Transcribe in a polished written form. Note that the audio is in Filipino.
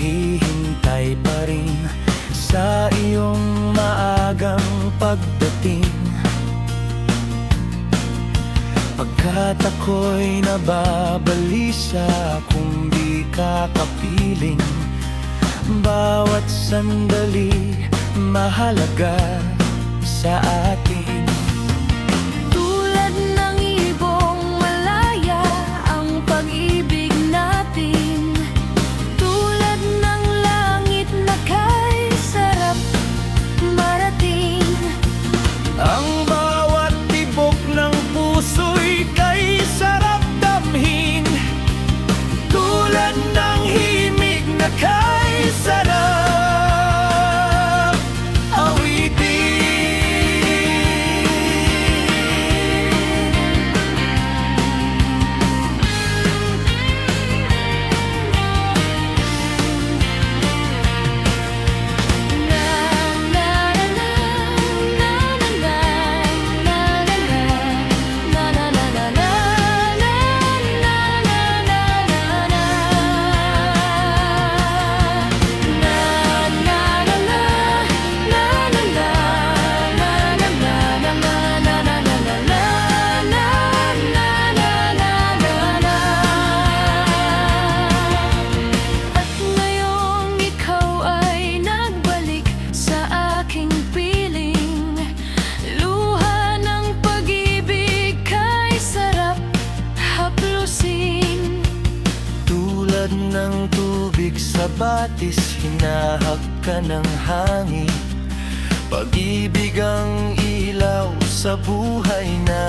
naghihintay pa rin sa iyong maagang pagdating. Pagkat ako'y nababalisa kung di ka kapiling, bawat sandali mahalaga sa atin. Tulad ng ibong malaya ang pag-ibig natin, tulad ng langit na kay sarap marating. Ang bawat tibok ng puso'y kay sarap damhin, tulad ng himig na kay sarap awitin. Tulad ng tubig sa batis, hinahak ka ng hangin. Pag-ibig ang ilaw sa buhay na